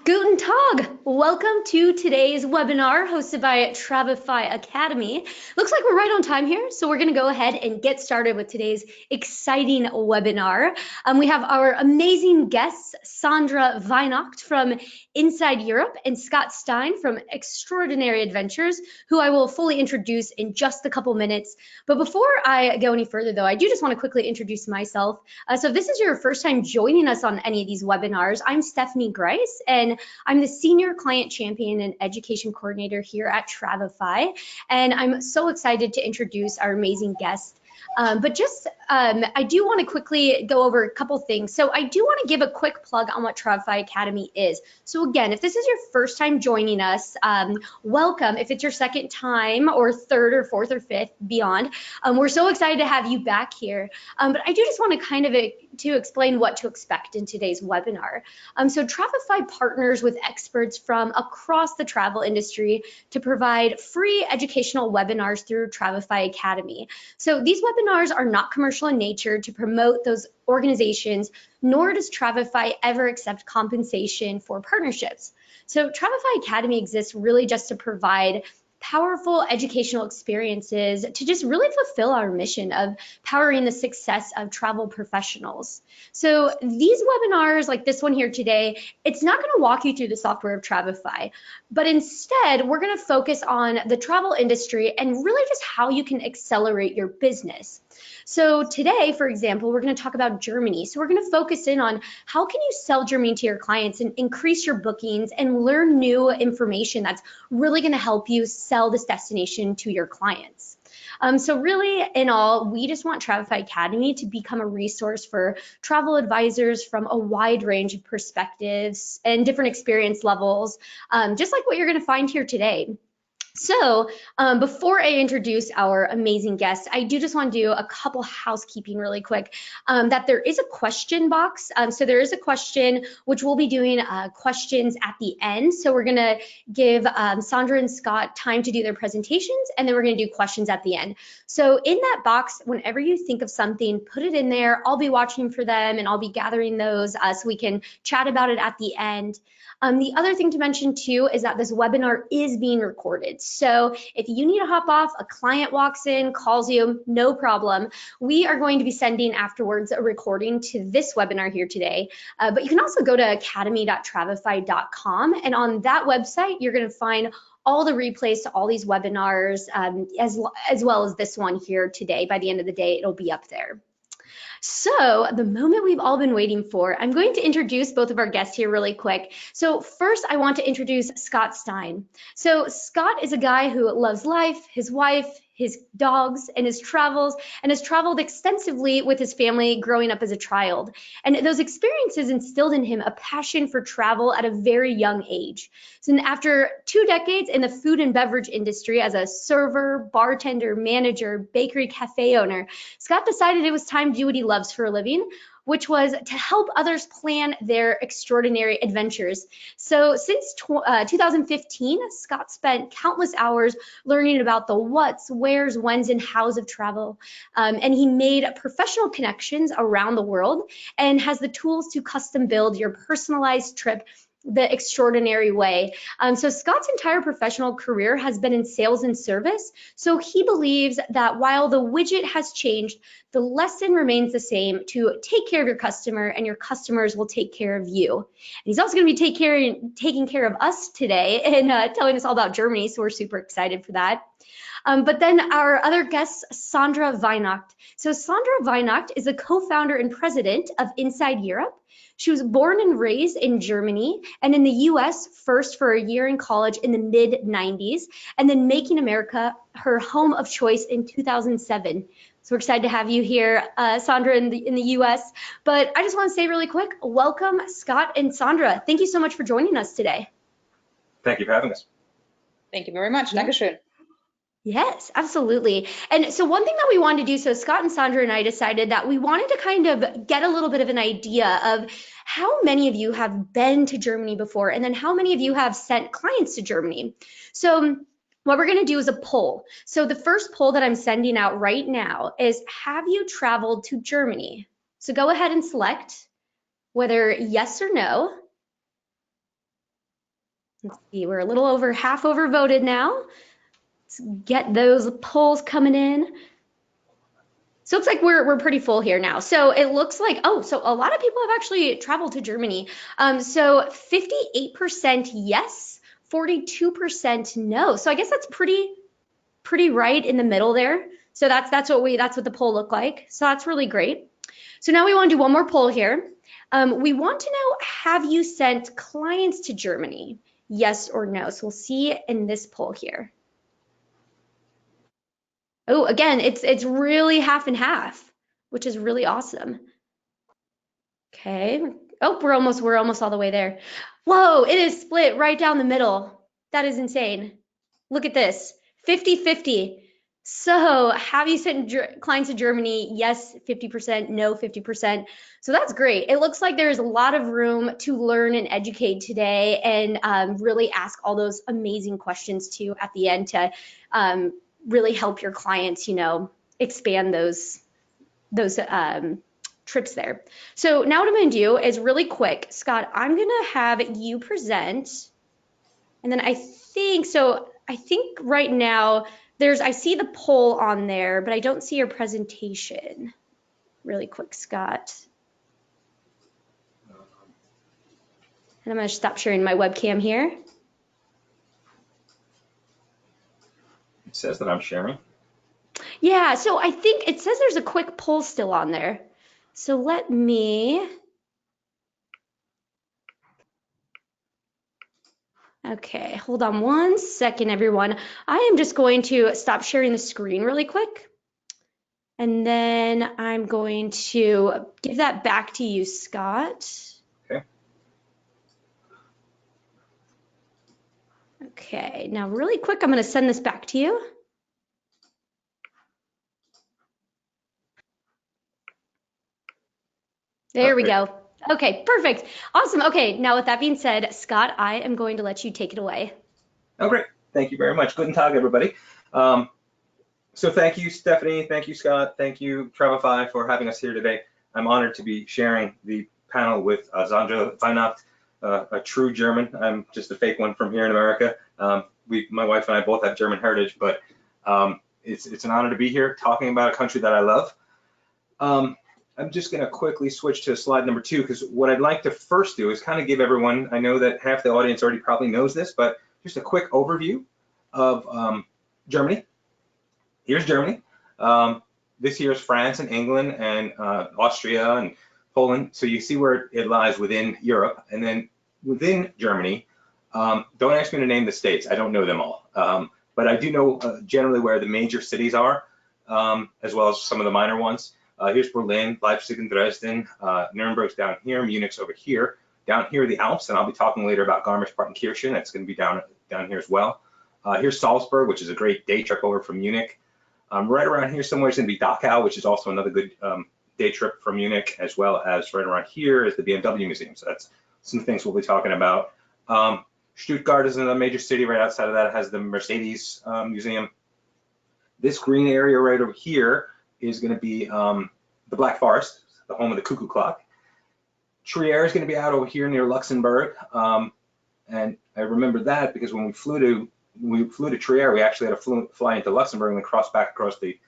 Guten Tag! Welcome to today's webinar hosted by Travefy Academy. Looks like we're right on time here, so we're going to go ahead and get started with today's exciting webinar. We have our amazing guests, Sandra Weinacht from Inside Europe and Scott Stein from Extraordinary Adventures, who I will fully introduce in just a couple minutes. But before I go any further, though, I do just want to quickly introduce myself. So if this is your first time joining us on any of these webinars, I'm Stephanie Grice, and I'm the Senior Client Champion and Education Coordinator here at Travefy, and I'm so excited to introduce our amazing guest. I do want to quickly go over a couple things. So I do want to give a quick plug on what Travefy Academy is. So again, if this is your first time joining us, welcome. If it's your second time or third or fourth or fifth, beyond, we're so excited to have you back here. But I do just want to kind of explain what to expect in today's webinar. So Travefy partners with experts from across the travel industry to provide free educational webinars through Travefy Academy. So these webinars are not commercial in nature to promote those organizations, nor does Travefy ever accept compensation for partnerships. So Travefy Academy exists really just to provide powerful educational experiences to just really fulfill our mission of powering the success of travel professionals. So these webinars like this one here today, it's not going to walk you through the software of Travefy, but instead we're going to focus on the travel industry and really just how you can accelerate your business. So today, for example, we're going to talk about Germany. So we're going to focus in on how can you sell Germany to your clients and increase your bookings and learn new information that's really going to help you sell this destination to your clients. So really, in all, we just want Travefy Academy to become a resource for travel advisors from a wide range of perspectives and different experience levels, just like what you're going to find here today. So before I introduce our amazing guest, I do just want to do a couple housekeeping really quick, that there is a question box. So there is a question, which we'll be doing questions at the end. So we're going to give Sandra and Scott time to do their presentations, and then we're going to do questions at the end. So in that box, whenever you think of something, put it in there. I'll be watching for them, and I'll be gathering those so we can chat about it at the end. The other thing to mention too is that this webinar is being recorded. So if you need to hop off, a client walks in, calls you, no problem. We are going to be sending afterwards a recording to this webinar here today. But you can also go to academy.travefy.com, and on that website, you're going to find all the replays to all these webinars, as well as this one here today. By the end of the day, it'll be up there. So the moment we've all been waiting for, I'm going to introduce both of our guests here really quick. So first, I want to introduce Scott Stein. So Scott is a guy who loves life, his wife, his dogs, and his travels, and has traveled extensively with his family growing up as a child. And those experiences instilled in him a passion for travel at a very young age. So after 2 decades in the food and beverage industry as a server, bartender, manager, bakery, cafe owner, Scott decided it was time to do what he loves for a living, which was to help others plan their extraordinary adventures. So since 2015, Scott spent countless hours learning about the what's, where's, when's, and how's of travel. And he made professional connections around the world and has the tools to custom build your personalized trip the extraordinary way. So Scott's entire professional career has been in sales and service. So he believes that while the widget has changed, the lesson remains the same: to take care of your customer, and your customers will take care of you. And he's also going to be taking care of us today and telling us all about Germany. So we're super excited for that. But then our other guest, Sandra Weinacht. So Sandra Weinacht is a co-founder and president of Inside Europe. She was born and raised in Germany and in the US, first for a year in college in the mid-90s, and then making America her home of choice in 2007. So we're excited to have you here, Sandra, in the US. But I just want to say really quick, welcome, Scott and Sandra. Thank you so much for joining us today. Thank you for having us. Thank you very much. Yeah. Dankeschön. Yes, absolutely. And so one thing that we wanted to do, so Scott and Sandra and I decided that we wanted to kind of get a little bit of an idea of how many of you have been to Germany before, and then how many of you have sent clients to Germany. So what we're going to do is a poll. So the first poll that I'm sending out right now is, have you traveled to Germany? So go ahead and select whether yes or no. Let's see, we're a little over half overvoted now. Let's get those polls coming in. So it looks like we're pretty full here now. So it looks like, oh, so a lot of people have actually traveled to Germany. So 58% yes, 42% no. So I guess that's pretty right in the middle there. So that's what the poll looked like. So that's really great. So now we want to do one more poll here. We want to know, have you sent clients to Germany? Yes or no. So we'll see in this poll here. Oh, again, it's really half and half, which is really awesome. Okay. Oh, we're almost all the way there. Whoa, it is split right down the middle. That is insane. Look at this, 50-50. So have you sent clients to Germany? Yes, 50%, no, 50%. So that's great. It looks like there's a lot of room to learn and educate today, and really ask all those amazing questions too at the end to really help your clients, expand those trips there. So now what I'm going to do is really quick, Scott, I'm going to have you present, and then I think right now I see the poll on there, but I don't see your presentation. Really quick, Scott. And I'm going to stop sharing my webcam here. It says that I'm sharing. Yeah, so I think it says there's a quick poll still on there. So let me. Okay, hold on one second, everyone. I am just going to stop sharing the screen really quick. And then I'm going to give that back to you, Scott. Okay. Okay, now really quick, I'm going to send this back to you. There we go. Okay, perfect. Awesome. Okay, now with that being said, Scott, I am going to let you take it away. Oh, great. Thank you very much. Guten Tag, everybody. So thank you, Stephanie. Thank you, Scott. Thank you, Travefy, for having us here today. I'm honored to be sharing the panel with Sandra Weinacht, a true German. I'm just a fake one from here in America. My wife and I both have German heritage, but it's an honor to be here talking about a country that I love. I'm just going to quickly switch to slide number 2, because what I'd like to first do is kind of give everyone, I know that half the audience already probably knows this, but just a quick overview of Germany. Here's Germany. This here is France and England and Austria and Poland. So you see where it lies within Europe. And then within Germany, don't ask me to name the states. I don't know them all. But I do know generally where the major cities are, as well as some of the minor ones. Here's Berlin, Leipzig, and Dresden. Nuremberg's down here. Munich's over here. Down here are the Alps, and I'll be talking later about Garmisch-Partenkirchen. That's going to be down here as well. Here's Salzburg, which is a great day trip over from Munich. Right around here somewhere is going to be Dachau, which is also another good day trip from Munich, as well as right around here is the BMW Museum. So that's some things we'll be talking about. Stuttgart is another major city. Right outside of that has the Mercedes Museum. This green area right over here is going to be the Black Forest, the home of the cuckoo clock. Trier is going to be out over here near Luxembourg, and I remember that because when we flew to Trier, we actually had to fly into Luxembourg and then cross back across the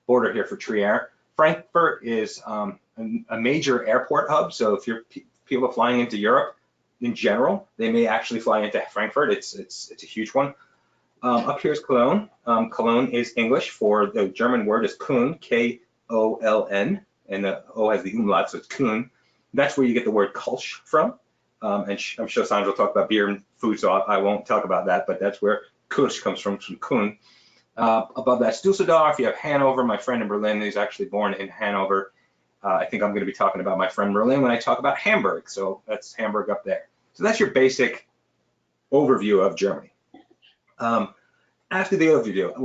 border here for Trier. Frankfurt is a major airport hub, so if you're people flying into Europe in general, they may actually fly into Frankfurt. It's a huge one. Up here is Cologne. Cologne is English for the German word is Köln, K-O-L-N, and the O has the umlaut, so it's Köln. That's where you get the word Kölsch from. And I'm sure Sandra will talk about beer and food, so I won't talk about that, but that's where Kölsch comes from Köln. Above that's Dusseldorf. You have Hanover. My friend in Berlin is actually born in Hanover. I think I'm going to be talking about my friend Berlin when I talk about Hamburg, so that's Hamburg up there. So that's your basic overview of Germany. After the overview,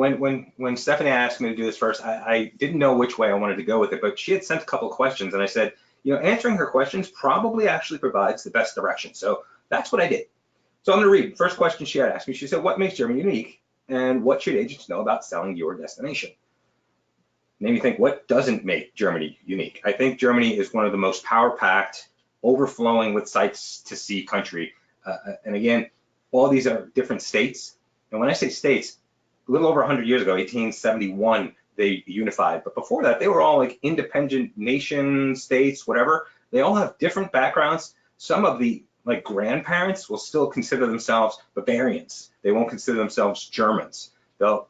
when Stephanie asked me to do this first, I didn't know which way I wanted to go with it, but she had sent a couple of questions, and I said, answering her questions probably actually provides the best direction. So that's what I did. So I'm going to read the first question she had asked me. She said, what makes Germany unique, and what should agents know about selling your destination? Made me think, what doesn't make Germany unique? I think Germany is one of the most power-packed, overflowing with sights to see country. And again, all these are different states. And when I say states, a little over 100 years ago, 1871, they unified. But before that, they were all like independent nation states, whatever. They all have different backgrounds. Some of the like grandparents will still consider themselves Bavarians. They won't consider themselves Germans. So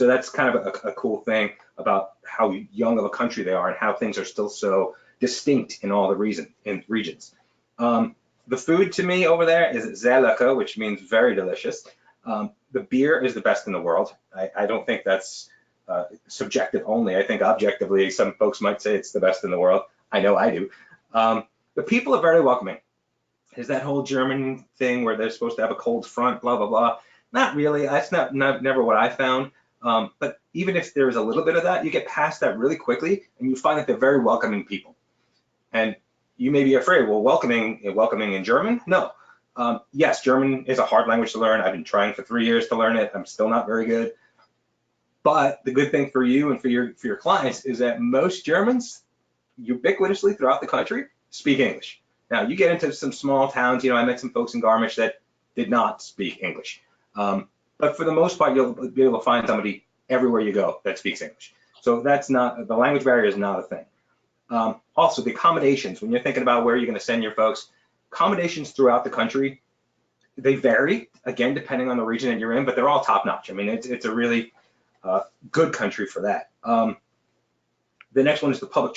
that's kind of a cool thing about how young of a country they are and how things are still so distinct in all the regions. The food to me over there is sehr lecker, which means very delicious. The beer is the best in the world. I don't think that's subjective only. I think objectively, some folks might say it's the best in the world. I know I do. The people are very welcoming. Is that whole German thing where they're supposed to have a cold front, blah, blah, blah. Not really. That's never what I found. But even if there's a little bit of that, you get past that really quickly and you find that they're very welcoming people. And you may be afraid, well, welcoming in German? No. Yes, German is a hard language to learn. I've been trying for 3 years to learn it. I'm still not very good. But the good thing for you and for your clients is that most Germans, ubiquitously throughout the country, speak English. Now, you get into some small towns, I met some folks in Garmisch that did not speak English. But for the most part, you'll be able to find somebody everywhere you go that speaks English. So that's not, the language barrier is not a thing. Also, the accommodations, when you're thinking about where you're going to send your folks, accommodations throughout the country, they vary, again, depending on the region that you're in, but they're all top notch. I mean, it's a really good country for that. The next one is the public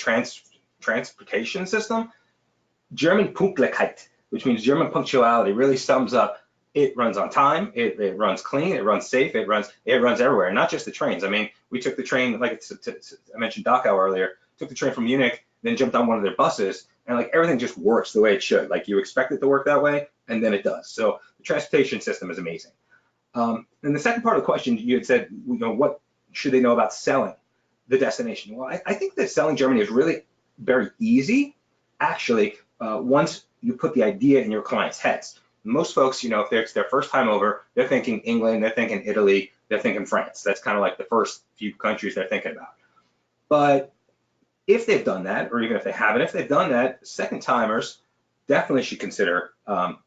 transportation system. German Pünktlichkeit, which means German punctuality, really sums up. It runs on time, it runs clean, it runs safe, it runs everywhere, not just the trains. I mean, we took the train, like I mentioned Dachau earlier, took the train from Munich, then jumped on one of their buses, and like everything just works the way it should. Like you expect it to work that way, and then it does. So the transportation system is amazing. And the second part of the question, you had said, what should they know about selling the destination? Well, I think that selling Germany is really very easy, actually, once you put the idea in your clients' heads. Most folks, if it's their first time over, they're thinking England, they're thinking Italy, they're thinking France. That's kind of like the first few countries they're thinking about. But if they've done that, or even if they haven't, if they've done that, second timers definitely should consider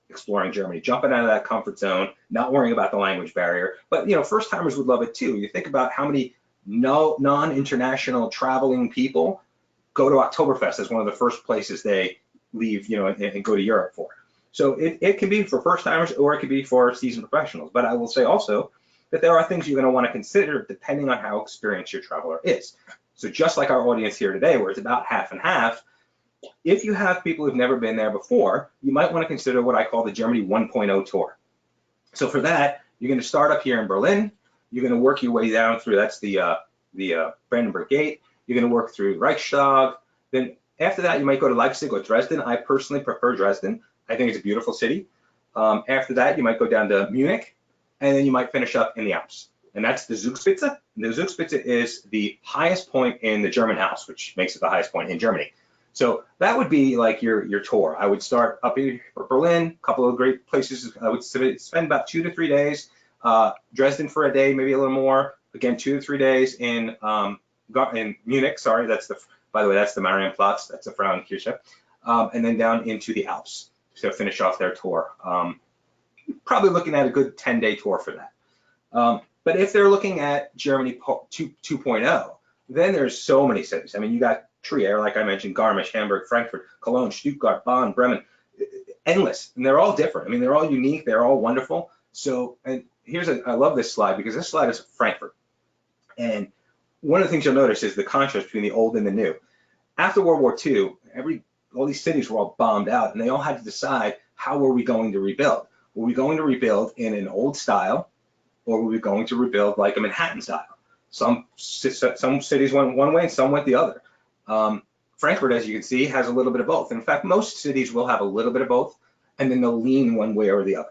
exploring Germany, jumping out of that comfort zone, not worrying about the language barrier. But first timers would love it too. You think about how many non-international traveling people go to Oktoberfest as one of the first places they leave, and go to Europe for. So it can be for first timers or it could be for seasoned professionals. But I will say also that there are things you're going to want to consider depending on how experienced your traveler is. So just like our audience here today, where it's about half and half, if you have people who've never been there before, you might want to consider what I call the Germany 1.0 tour. So for that, you're going to start up here in Berlin. You're going to work your way down through, that's the Brandenburg Gate. You're going to work through Reichstag. Then after that, you might go to Leipzig or Dresden. I personally prefer Dresden. I think it's a beautiful city. After that, you might go down to Munich, and then you might finish up in the Alps. And that's the Zugspitze. And the Zugspitze is the highest point in the German Alps, which makes it the highest point in Germany. So that would be like your tour. I would start up here for Berlin, a couple of great places. I would spend about 2 to 3 days. Dresden for a day, maybe a little more. Again, 2 to 3 days in Munich. Sorry, by the way, that's the Marienplatz. That's the Frauenkirche. And then down into the Alps to finish off their tour. Probably looking at a good 10-day tour for that. But if they're looking at Germany 2.0, then there's so many cities. I mean, you got Trier, like I mentioned, Garmisch, Hamburg, Frankfurt, Cologne, Stuttgart, Bonn, Bremen, endless. And they're all different. I mean, they're all unique. They're all wonderful. So, and I love this slide because this slide is Frankfurt. And one of the things you'll notice is the contrast between the old and the new. After World War II, all these cities were all bombed out, and they all had to decide, how were we going to rebuild? Were we going to rebuild in an old style, or were we going to rebuild like a Manhattan style? Some cities went one way and some went the other. Frankfurt, as you can see, has a little bit of both. In fact, most cities will have a little bit of both, and then they'll lean one way or the other.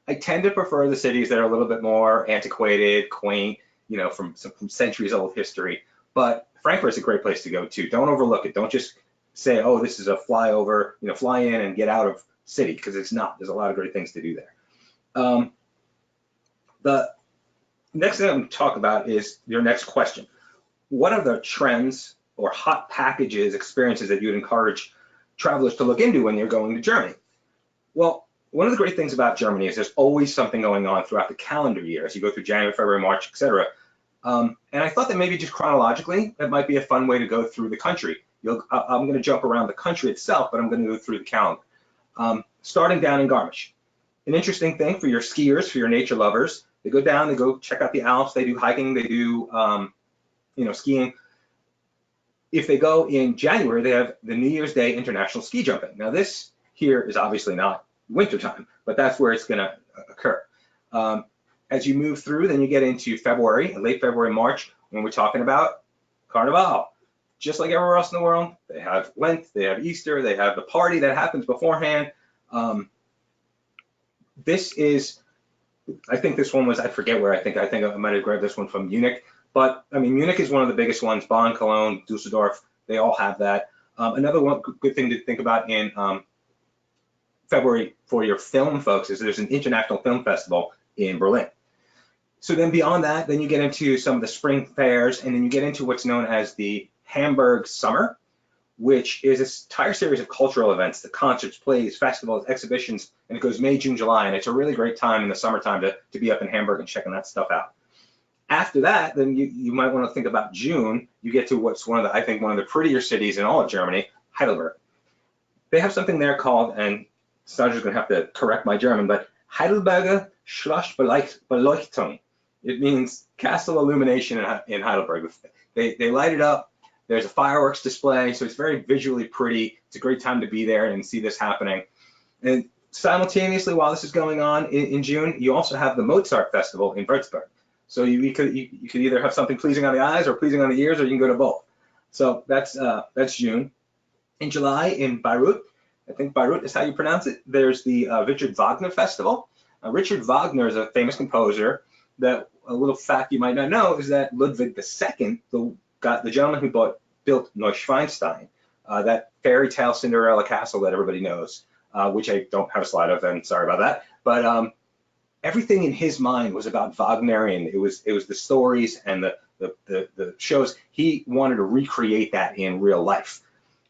I tend to prefer the cities that are a little bit more antiquated, quaint, from centuries old history. But Frankfurt's a great place to go too. Don't overlook it. Don't just say, oh, this is a flyover, fly in and get out of city, because it's not. There's a lot of great things to do there. The next thing I'm going to talk about is your next question. What are the trends or hot packages, experiences that you'd encourage travelers to look into when you're going to Germany? Well, one of the great things about Germany is there's always something going on throughout the calendar year as you go through January, February, March, etc. And I thought that maybe just chronologically, that might be a fun way to go through the country. I'm going to jump around the country itself, but I'm going to go through the calendar. Starting down in Garmisch. An interesting thing for your skiers, for your nature lovers, they go down, they go check out the Alps, they do hiking, they do skiing. If they go in January, they have the New Year's Day International Ski Jumping. Now this here is obviously not wintertime, but that's where it's going to occur. As you move through, then you get into February, late February, March, when we're talking about Carnival. Just like everywhere else in the world, they have Lent, they have Easter, they have the party that happens beforehand. This is, I think this one was, I forget where, I think I might have grabbed this one from Munich, but I mean, Munich is one of the biggest ones. Bonn, Cologne, Dusseldorf, they all have that. Another one, good thing to think about in February for your film folks is there's an international film festival in Berlin. So then beyond that, then you get into some of the spring fairs, and then you get into what's known as the Hamburg Summer, which is an entire series of cultural events, the concerts, plays, festivals, exhibitions, and it goes May, June, July, and it's a really great time in the summertime to be up in Hamburg and checking that stuff out. After that, then you might want to think about June. You get to what's I think one of the prettier cities in all of Germany, Heidelberg. They have something there called, and Sandra's going to have to correct my German, but Heidelberger Schlossbeleuchtung. It means castle illumination in Heidelberg. They light it up. There's a fireworks display, so it's very visually pretty. It's a great time to be there and see this happening. And simultaneously, while this is going on in June, you also have the Mozart Festival in Würzburg. So you could either have something pleasing on the eyes or pleasing on the ears, or you can go to both. So that's June. In July, in Bayreuth, I think Bayreuth is how you pronounce it, there's the Richard Wagner Festival. Richard Wagner is a famous composer. That a little fact you might not know is that Ludwig II, the gentleman who built Neuschwanstein, that fairy tale Cinderella castle that everybody knows, which I don't have a slide of, and sorry about that. But everything in his mind was about Wagnerian. It was the stories and the shows. He wanted to recreate that in real life.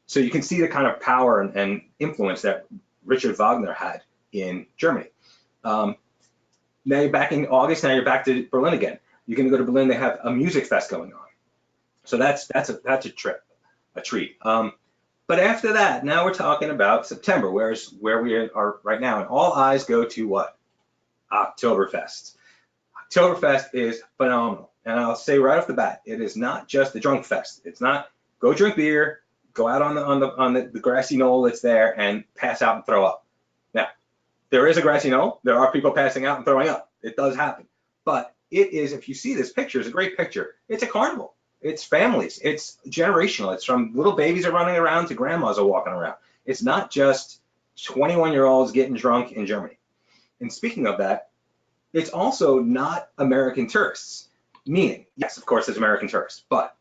So you can see the kind of power and influence that Richard Wagner had in Germany. Now you're back in August. Now you're back to Berlin again. You're going to go to Berlin. They have a music fest going on. So that's a treat. But after that, now we're talking about September, where we are right now, and all eyes go to what? Oktoberfest. Oktoberfest is phenomenal, and I'll say right off the bat, it is not just a drunk fest. It's not go drink beer, go out on the grassy knoll that's there, and pass out and throw up. Now, there is a grassy knoll. There are people passing out and throwing up. It does happen, but it is. If you see this picture, it's a great picture. It's a carnival. It's families. It's generational. It's from little babies are running around to grandmas are walking around. It's not just 21-year-olds getting drunk in Germany. And speaking of that, it's also not American tourists. Meaning, yes, of course, there's American tourists, but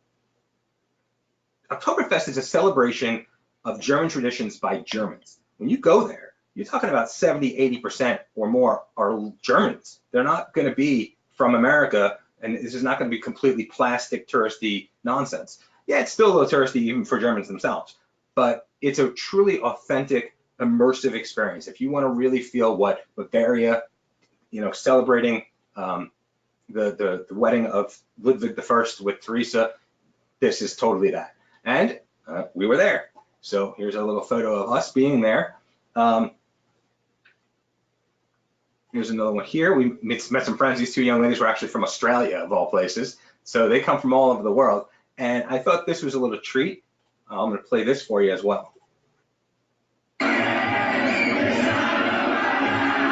Oktoberfest is a celebration of German traditions by Germans. When you go there, you're talking about 70, 80% or more are Germans. They're not going to be from America, and this is not going to be completely plastic touristy nonsense. Yeah, it's still a little touristy even for Germans themselves, but it's a truly authentic, immersive experience. If you want to really feel what Bavaria, celebrating the wedding of Ludwig I with Teresa, this is totally that. And we were there. So here's a little photo of us being there. Here's another one here. We met some friends. These two young ladies were actually from Australia, of all places. So they come from all over the world. And I thought this was a little treat. I'm going to play this for you as well.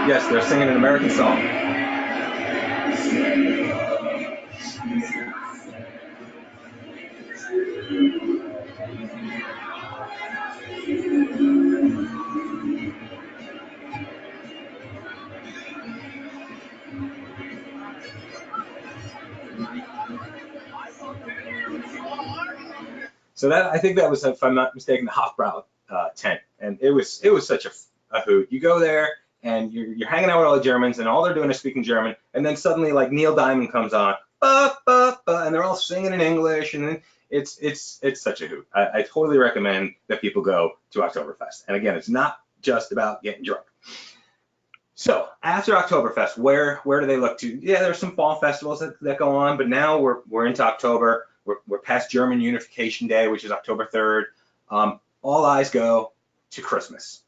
Yes, they're singing an American song. So that, I think that was, if I'm not mistaken, the Hofbrau tent, and it was such a hoot. You go there and you're hanging out with all the Germans, and all they're doing is speaking German, and then suddenly like Neil Diamond comes on, ba, ba, ba, and they're all singing in English, and it's such a hoot. I totally recommend that people go to Oktoberfest. And again, it's not just about getting drunk. So after Oktoberfest, where do they look to? Yeah, there's some fall festivals that go on, but now we're into October. We're past German Unification Day, which is October 3rd. All eyes go to Christmas.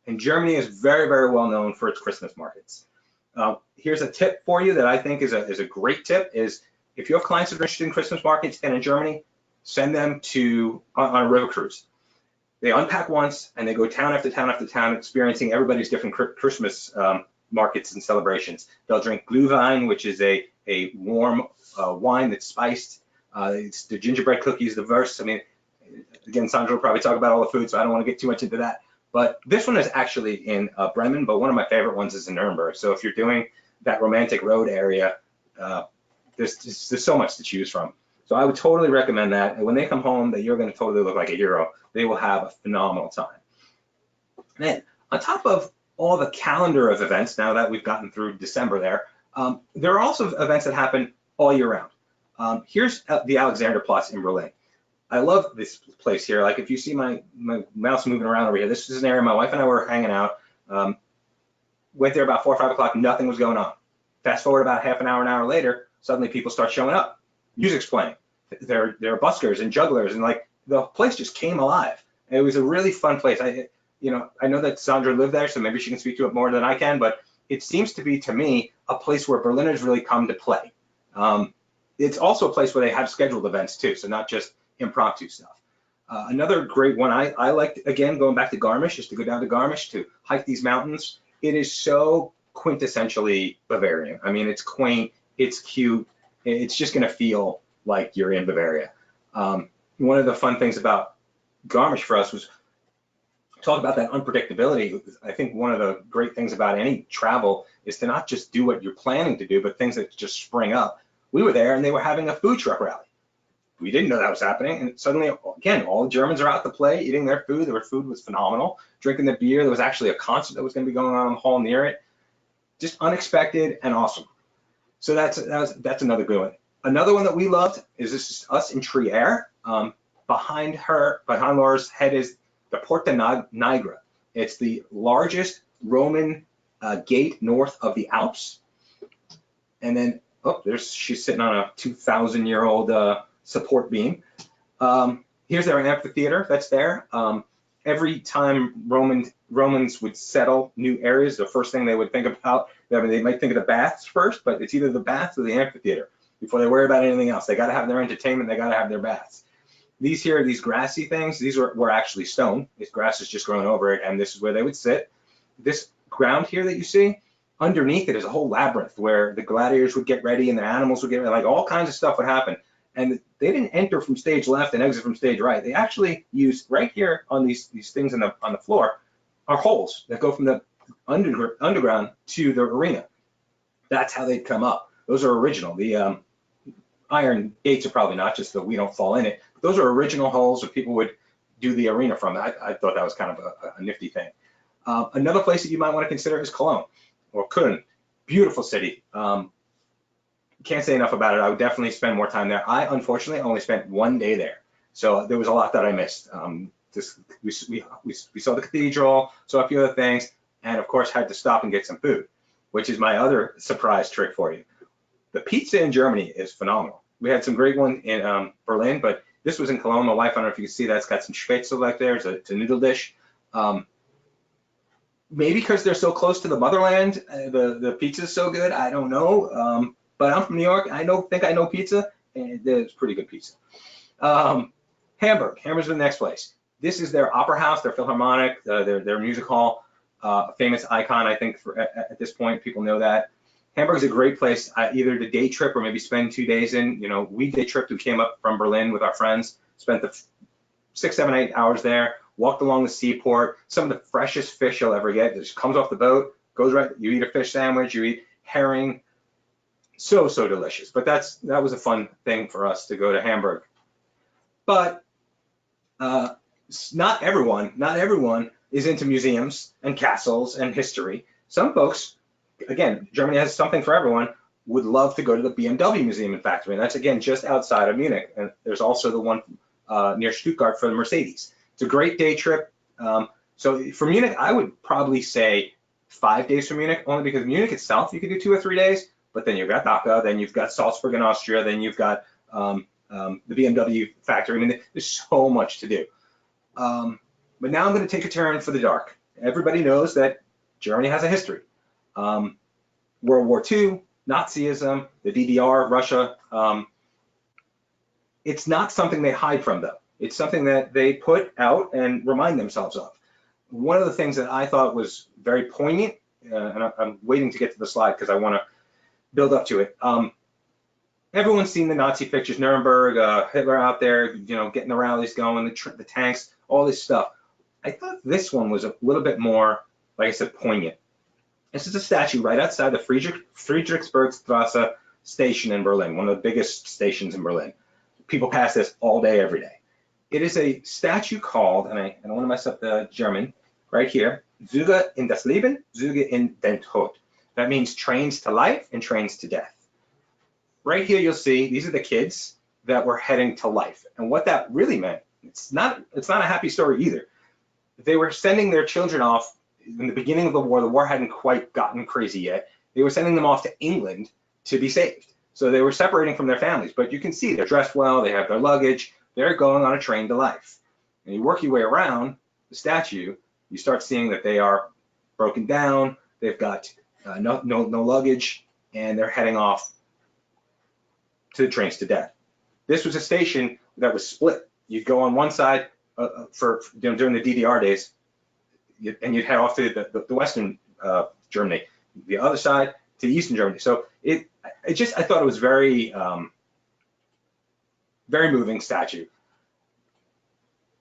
And Germany is very, very well known for its Christmas markets. Here's a tip for you that I think is a great tip is if you have clients that are interested in Christmas markets and in Germany, send them on a river cruise. They unpack once and they go town after town after town, experiencing everybody's different Christmas markets and celebrations. They'll drink Glühwein, which is a warm wine that's spiced. It's the gingerbread cookies, the verse. I mean, again, Sandra will probably talk about all the food, so I don't want to get too much into that. But this one is actually in Bremen, but one of my favorite ones is in Nuremberg. So if you're doing that romantic road area, there's so much to choose from. So I would totally recommend that. And when they come home, that you're going to totally look like a hero. They will have a phenomenal time. And then on top of all the calendar of events, now that we've gotten through December there are also events that happen all year round. Here's the Alexanderplatz in Berlin. I love this place here. Like if you see my mouse moving around over here, this is an area my wife and I were hanging out. Went there about 4 or 5 o'clock, nothing was going on. Fast forward about half an hour later, suddenly people start showing up. Music's playing. There are buskers and jugglers, and like the place just came alive. It was a really fun place. I know that Sandra lived there, so maybe she can speak to it more than I can, but it seems to be, to me, a place where Berliners really come to play. It's also a place where they have scheduled events too, so not just impromptu stuff. Another great one I liked, again, going back to Garmisch, is to go down to Garmisch to hike these mountains. It is so quintessentially Bavarian. I mean, it's quaint, it's cute, it's just gonna feel like you're in Bavaria. One of the fun things about Garmisch for us was talk about that unpredictability. I think one of the great things about any travel is to not just do what you're planning to do, but things that just spring up. We were there and they were having a food truck rally. We didn't know that was happening, and suddenly, again, all the Germans are out to play, eating their food. Their food was phenomenal. Drinking the beer. There was actually a concert that was going to be going on in the hall near it. Just unexpected and awesome. So that's another good one. Another one that we loved is this is us in Trier. Behind Laura's head is the Porta Nigra. It's the largest Roman gate north of the Alps. And then, she's sitting on a 2,000-year-old support beam. Here's their amphitheater that's there. Every time Romans would settle new areas, the first thing they would think about, they might think of the baths first, but it's either the baths or the amphitheater before they worry about anything else. They got to have their entertainment. They got to have their baths. These here, these grassy things, these were actually stone. This grass is just growing over it, and this is where they would sit. This ground here that you see, underneath it is a whole labyrinth where the gladiators would get ready and the animals would get ready, like all kinds of stuff would happen. And they didn't enter from stage left and exit from stage right. They actually used right here on these things on the floor are holes that go from the underground to the arena. That's how they'd come up. Those are original. The iron gates are probably not, just that we don't fall in it. Those are original holes that people would do the arena from. I thought that was kind of a nifty thing. Another place that you might want to consider is Cologne or Köln. Beautiful city. Can't say enough about it. I would definitely spend more time there. I unfortunately only spent 1 day there, so there was a lot that I missed. We saw the cathedral, saw a few other things, and of course had to stop and get some food, which is my other surprise trick for you. The pizza in Germany is phenomenal. We had some great one in Berlin, but this was in Cologne. My wife, I don't know if you can see that, it's got some Spätzle back there. It's a noodle dish. Maybe because they're so close to the motherland, the pizza is so good. I don't know. But I'm from New York. I think I know pizza, and it's pretty good pizza. Hamburg. Hamburg's the next place. This is their opera house, their philharmonic, their music hall, famous icon. I think at this point people know that. Hamburg's a great place, either to day trip or maybe spend 2 days in. Weekday trip. We came up from Berlin with our friends, spent the 6, 7, 8 hours there, walked along the seaport. Some of the freshest fish you'll ever get. It just comes off the boat, goes right. You eat a fish sandwich, you eat herring. So delicious. But that was a fun thing for us to go to Hamburg. But not everyone is into museums and castles and history. Some folks, again, Germany has something for everyone, would love to go to the BMW Museum and Factory, and that's again just outside of Munich. And there's also the one near Stuttgart for the Mercedes. It's a great day trip. So for Munich, I would probably say 5 days from Munich, only because Munich itself, you could do 2 or 3 days, but then you've got Dhaka, then you've got Salzburg in Austria, then you've got the BMW factory. I mean, there's so much to do. But now I'm going to take a turn for the dark. Everybody knows that Germany has a history. World War II, Nazism, the DDR, Russia. It's not something they hide from, though. It's something that they put out and remind themselves of. One of the things that I thought was very poignant, and I'm waiting to get to the slide because I want to build up to it. Everyone's seen the Nazi pictures, Nuremberg, Hitler out there, getting the rallies going, the tanks, all this stuff. I thought this one was a little bit more, like I said, poignant. This is a statue right outside the Friedrichsbergstrasse station in Berlin, one of the biggest stations in Berlin. People pass this all day, every day. It is a statue called, and I don't want to mess up the German, right here, Züge in das Leben, Züge in den Tod. That means trains to life and trains to death. Right here, you'll see these are the kids that were heading to life. And what that really meant, it's not a happy story either. They were sending their children off in the beginning of the war. The war hadn't quite gotten crazy yet. They were sending them off to England to be saved. So they were separating from their families, but you can see they're dressed well, they have their luggage, they're going on a train to life. And you work your way around the statue, you start seeing that they are broken down, they've got no luggage, and they're heading off to the trains to death. This was a station that was split. You'd go on one side during the DDR days, and you'd head off to the Western Germany, the other side to Eastern Germany. So I thought it was very, very moving statue.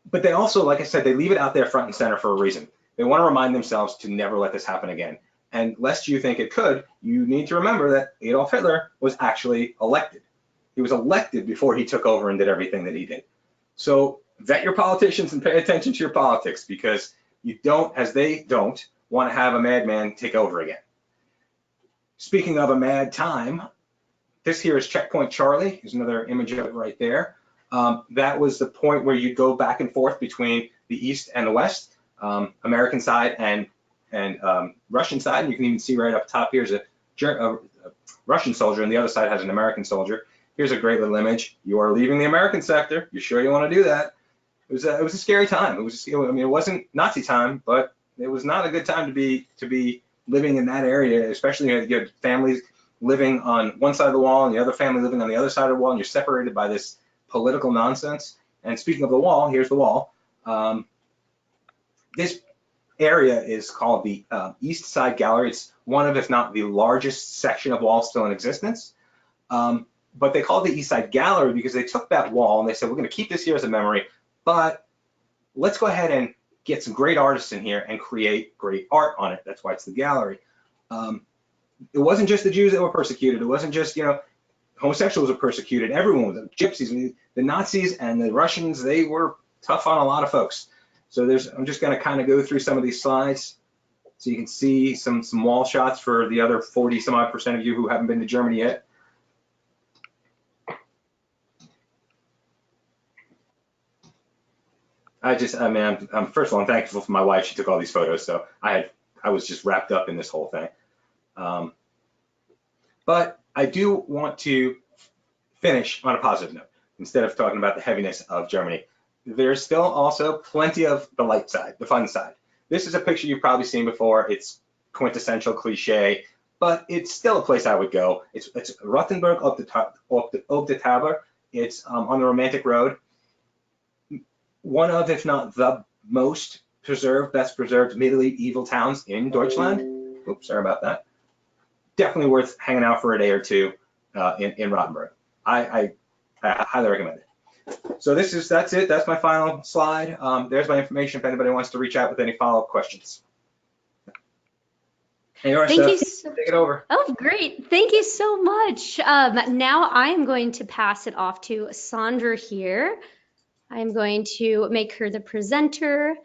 But they also, like I said, they leave it out there front and center for a reason. They want to remind themselves to never let this happen again. And lest you think it could, you need to remember that Adolf Hitler was actually elected. He was elected before he took over and did everything that he did. So vet your politicians and pay attention to your politics, because you don't, as they don't, want to have a madman take over again. Speaking of a mad time, this here is Checkpoint Charlie. There's another image of it right there. That was the point where you go back and forth between the East and the West, American side and Russian side. And you can even see right up top here's a Russian soldier, and the other side has an American soldier. Here's a great little image. You are leaving the American sector. You sure you want to do that? It was a scary time. It wasn't Nazi time, but it was not a good time to be living in that area, especially if you had families living on one side of the wall and the other family living on the other side of the wall, and you're separated by this political nonsense. And speaking of the wall, here's the wall. This area is called the East Side Gallery. It's one of, if not the largest section of wall still in existence. But they call it the East Side Gallery because they took that wall and they said, we're going to keep this here as a memory, but let's go ahead and get some great artists in here and create great art on it. That's why it's the gallery. It wasn't just the Jews that were persecuted. It wasn't just, homosexuals were persecuted. Everyone was, the gypsies, the Nazis and the Russians, they were tough on a lot of folks. So I'm just going to kind of go through some of these slides so you can see some wall shots for the other 40-some-odd% of you who haven't been to Germany yet. First of all, I'm thankful for my wife. She took all these photos, so I was just wrapped up in this whole thing. But I do want to finish on a positive note instead of talking about the heaviness of Germany. There's still also plenty of the light side, the fun side. This is a picture you've probably seen before. It's quintessential cliche, but it's still a place I would go. It's Rothenburg ob der Tauber. It's on the Romantic Road. One of, if not the most best preserved medieval towns in Deutschland. Oops, sorry about that. Definitely worth hanging out for a day or two in Rothenburg. I highly recommend it. So that's it. That's my final slide. There's my information if anybody wants to reach out with any follow-up questions. Hey, Thank you. Take it over. Oh, great. Thank you so much. Now I am going to pass it off to Sandra here. I'm going to make her the presenter,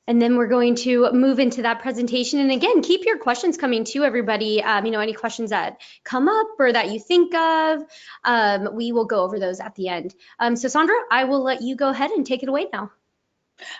and then we're going to move into that presentation. And again, keep your questions coming too, everybody. Any questions that come up or that you think of, we will go over those at the end. So Sandra, I will let you go ahead and take it away now.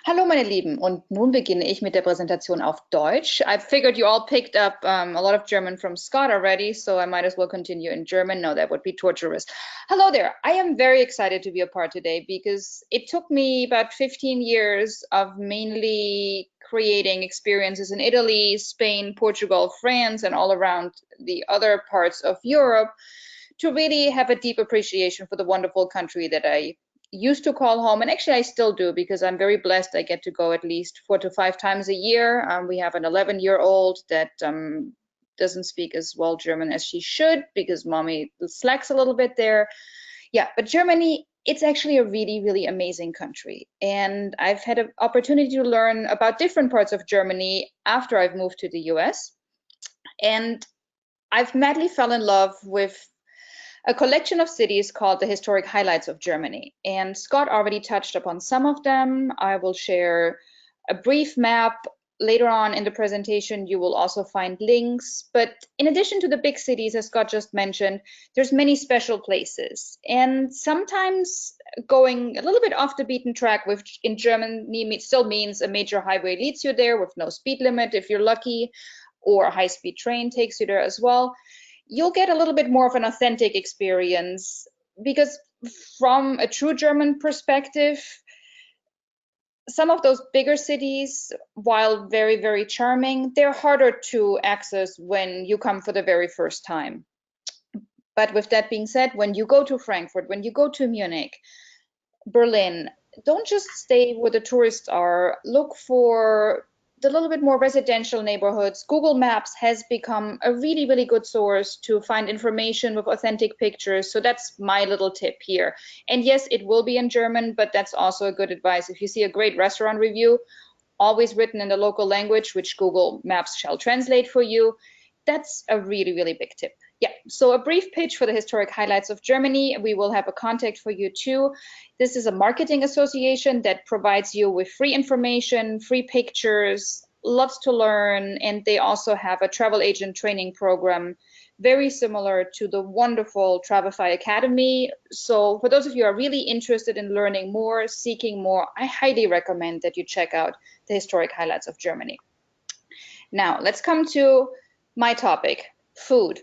Hallo meine Lieben, und nun beginne ich mit der Präsentation auf Deutsch. I figured you all picked up a lot of German from Scott already, so I might as well continue in German. No, that would be torturous. Hello there. I am very excited to be a part today because it took me about 15 years of mainly creating experiences in Italy, Spain, Portugal, France, and all around the other parts of Europe to really have a deep appreciation for the wonderful country that I used to call home, and actually I still do because I'm very blessed. I get to go at least 4 to 5 times a year. We have an 11-year-old that doesn't speak as well German as she should because mommy slacks a little bit there. Yeah, but Germany, it's actually a really, really amazing country. And I've had an opportunity to learn about different parts of Germany after I've moved to the US. And I've madly fell in love with a collection of cities called the Historic Highlights of Germany. And Scott already touched upon some of them. I will share a brief map. Later on in the presentation, you will also find links. But in addition to the big cities, as Scott just mentioned, there's many special places. And sometimes going a little bit off the beaten track, which in Germany still means a major highway leads you there with no speed limit if you're lucky, or a high-speed train takes you there as well. You'll get a little bit more of an authentic experience because from a true German perspective, some of those bigger cities, while very, very charming, they're harder to access when you come for the very first time. But with that being said, when you go to Frankfurt, when you go to Munich, Berlin, don't just stay where the tourists are. Look for the little bit more residential neighborhoods. Google Maps has become a really, really good source to find information with authentic pictures. So that's my little tip here. And yes, it will be in German, but that's also a good advice. If you see a great restaurant review, always written in the local language, which Google Maps shall translate for you, that's a really, really big tip. Yeah, so a brief pitch for the Historic Highlights of Germany. We will have a contact for you too. This is a marketing association that provides you with free information, free pictures, lots to learn, and they also have a travel agent training program very similar to the wonderful Travefy Academy. So for those of you who are really interested in learning more, seeking more, I highly recommend that you check out the Historic Highlights of Germany. Now, let's come to my topic, food,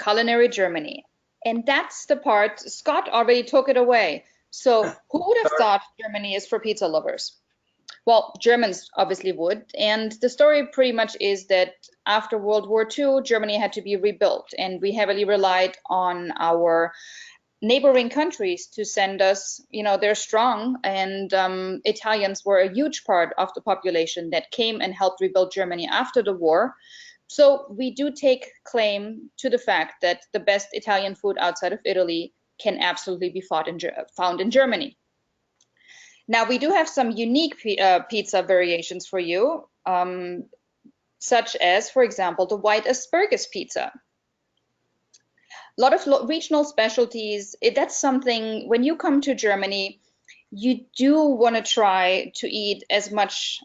culinary Germany. And that's the part, Scott already took it away. So who would have thought Germany is for pizza lovers? Well, Germans obviously would. And the story pretty much is that after World War II, Germany had to be rebuilt. And we heavily relied on our neighboring countries to send us, they're strong. And Italians were a huge part of the population that came and helped rebuild Germany after the war. So we do take claim to the fact that the best Italian food outside of Italy can absolutely be found in Germany. Now, we do have some unique pizza variations for you, such as, for example, the white asparagus pizza. A lot of regional specialties. That's something, when you come to Germany, you do want to try to eat as much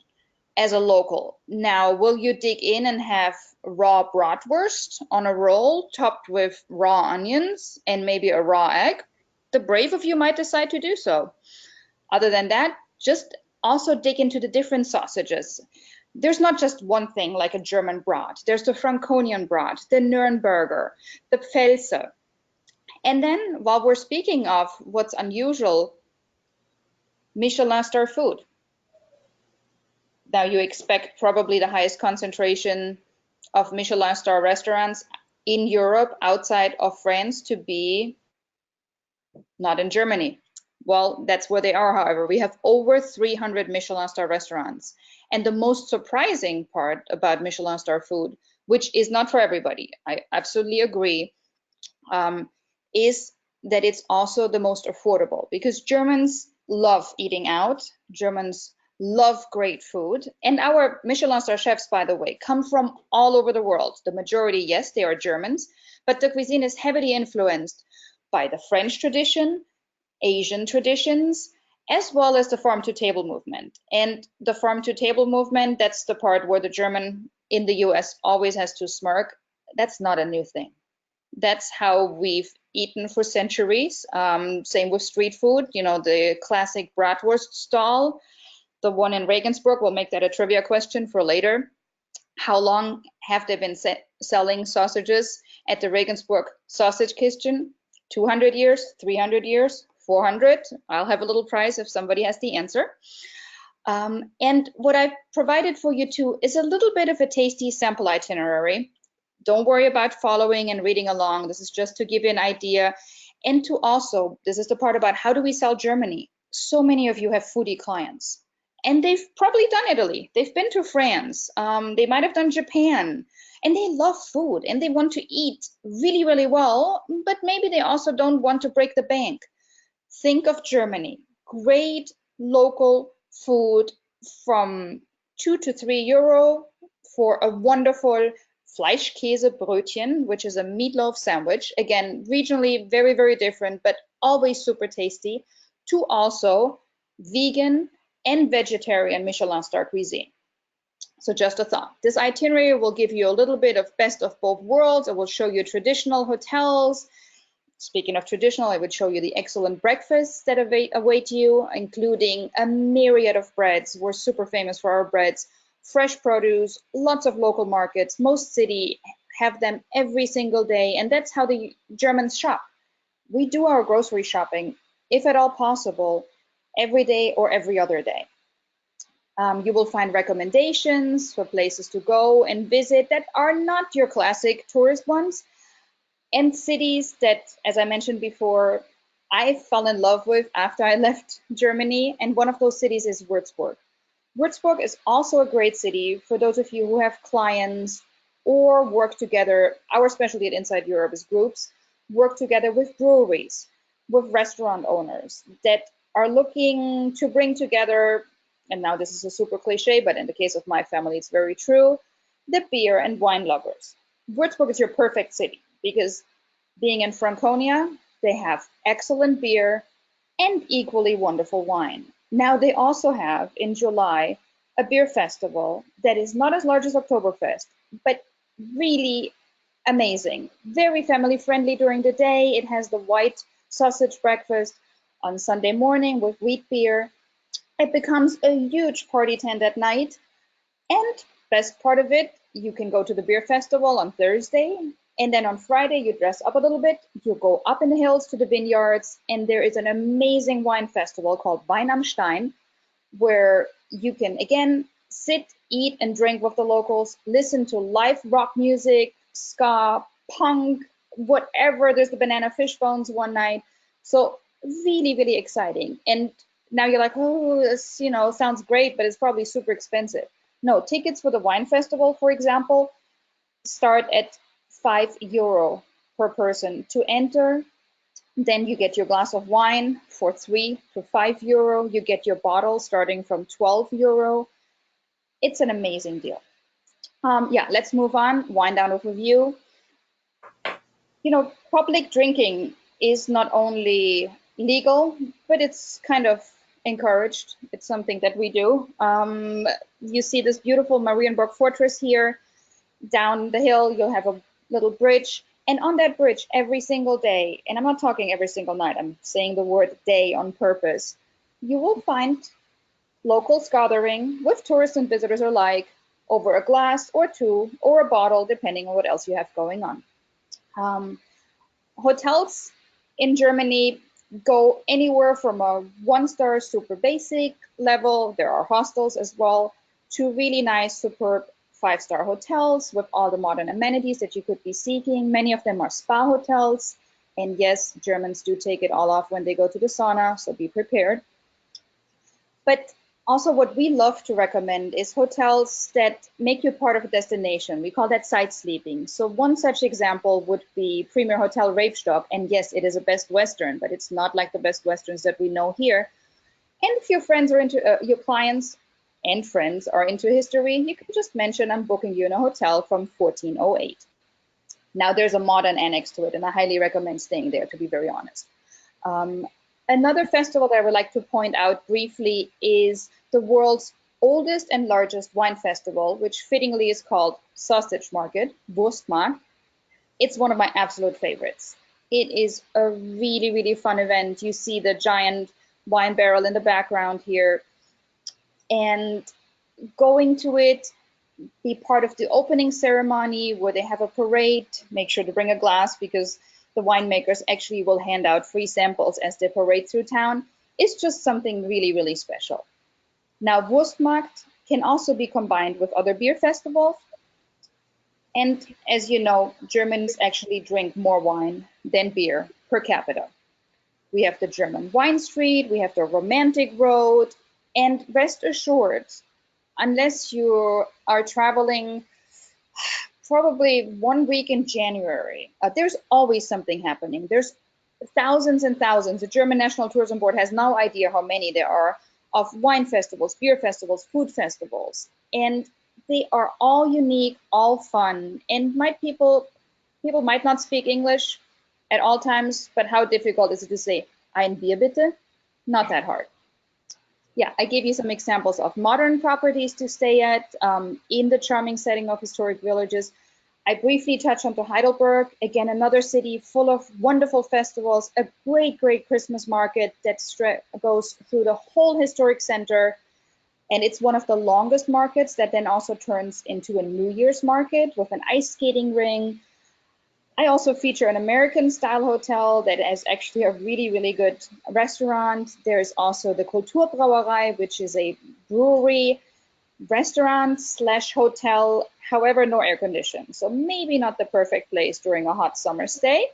as a local. Now, will you dig in and have raw bratwurst on a roll topped with raw onions and maybe a raw egg? The brave of you might decide to do so. Other than that, just also dig into the different sausages. There's not just one thing like a German brat. There's the Franconian brat, the Nürnberger, the Pfälzer. And then while we're speaking of what's unusual, Michelin star food. Now you expect probably the highest concentration of Michelin star restaurants in Europe outside of France to be not in Germany. Well, that's where they are, however. We have over 300 Michelin star restaurants. And the most surprising part about Michelin star food, which is not for everybody, I absolutely agree, is that it's also the most affordable, because Germans love eating out. Germans love great food. And our Michelin star chefs, by the way, come from all over the world. The majority, yes, they are Germans, but the cuisine is heavily influenced by the French tradition, Asian traditions, as well as the farm-to-table movement. And the farm-to-table movement, that's the part where the German in the US always has to smirk. That's not a new thing. That's how we've eaten for centuries. Same with street food, the classic bratwurst stall. The one in Regensburg, we'll make that a trivia question for later. How long have they been selling sausages at the Regensburg sausage kitchen? 200 years, 300 years, 400? I'll have a little prize if somebody has the answer. And what I've provided for you too is a little bit of a tasty sample itinerary. Don't worry about following and reading along. This is just to give you an idea. And to also, this is the part about how do we sell Germany? So many of you have foodie clients. And they've probably done Italy. They've been to France. They might have done Japan. And they love food and they want to eat really, really well, but maybe they also don't want to break the bank. Think of Germany. Great local food from 2 to 3 euro for a wonderful Fleischkäsebrötchen, which is a meatloaf sandwich. Again, regionally very, very different, but always super tasty, to also vegan and vegetarian Michelin star cuisine. So just a thought. This itinerary will give you a little bit of best of both worlds. It will show you traditional hotels. Speaking of traditional, I would show you the excellent breakfasts that await you, including a myriad of breads. We're super famous for our breads. Fresh produce, lots of local markets. Most cities have them every single day, and that's how the Germans shop. We do our grocery shopping, if at all possible, every day or every other day. You will find recommendations for places to go and visit that are not your classic tourist ones, and cities that, as I mentioned before, I fell in love with after I left Germany, and one of those cities is Würzburg. Würzburg is also a great city for those of you who have clients or work together. Our specialty at Inside Europe is groups, work together with breweries, with restaurant owners that are looking to bring together, and now this is a super cliche, but in the case of my family, it's very true, the beer and wine lovers. Würzburg is your perfect city because being in Franconia, they have excellent beer and equally wonderful wine. Now they also have in July a beer festival that is not as large as Oktoberfest, but really amazing. Very family friendly during the day. It has the white sausage breakfast on Sunday morning with wheat beer. It becomes a huge party tent at night. And best part of it, you can go to the beer festival on Thursday. And then on Friday, you dress up a little bit, you go up in the hills to the vineyards, and there is an amazing wine festival called Wein am Stein, where you can, again, sit, eat, and drink with the locals, listen to live rock music, ska, punk, whatever. There's the Banana Fishbones one night. So really, really exciting. And now you're like, oh, this, sounds great, but it's probably super expensive. No, tickets for the wine festival, for example, start at €5 per person to enter. Then you get your glass of wine for €3 to €5. You get your bottle starting from €12. It's an amazing deal. Yeah, let's move on. Wind down with review. Public drinking is not only legal, but it's kind of encouraged. It's something that we do. You see this beautiful Marienburg Fortress here. Down the hill, you'll have a little bridge. And on that bridge, every single day, and I'm not talking every single night, I'm saying the word day on purpose, you will find locals gathering with tourists and visitors alike over a glass or two or a bottle, depending on what else you have going on. Hotels in Germany go anywhere from a 1-star super basic level, there are hostels as well, to really nice, superb 5-star hotels with all the modern amenities that you could be seeking. Many of them are spa hotels. And yes, Germans do take it all off when they go to the sauna, so be prepared. But also what we love to recommend is hotels that make you part of a destination. We call that site sleeping. So one such example would be Premier Hotel Ravstock. And yes, it is a Best Western, but it's not like the Best Westerns that we know here. And if your friends are into, your clients and friends are into history, you can just mention I'm booking you in a hotel from 1408. Now there's a modern annex to it, and I highly recommend staying there, to be very honest. Another festival that I would like to point out briefly is the world's oldest and largest wine festival, which fittingly is called Sausage Market, Wurstmarkt. It's one of my absolute favorites. It is a really, really fun event. You see the giant wine barrel in the background here. and going to it, be part of the opening ceremony where they have a parade. Make sure to bring a glass because the winemakers actually will hand out free samples as they parade through town. It's just something really, really special. Now, Wurstmarkt can also be combined with other beer festivals. And as you know, Germans actually drink more wine than beer per capita. We have the German wine street, we have the romantic road, and rest assured, unless you are traveling probably 1 week in January, there's always something happening. There's thousands and thousands. The German National Tourism Board has no idea how many there are of wine festivals, beer festivals, food festivals. And they are all unique, all fun. And people might not speak English at all times, but how difficult is it to say, ein Bier bitte? Not that hard. Yeah, I gave you some examples of modern properties to stay at in the charming setting of historic villages. I briefly touched on Heidelberg, again, another city full of wonderful festivals, a great, great Christmas market that goes through the whole historic center. And it's one of the longest markets that then also turns into a New Year's market with an ice skating ring. I also feature an American style hotel that is actually a really, really good restaurant. There's also the Kulturbrauerei, which is a brewery, restaurant / hotel, however, no air conditioning. So maybe not the perfect place during a hot summer stay.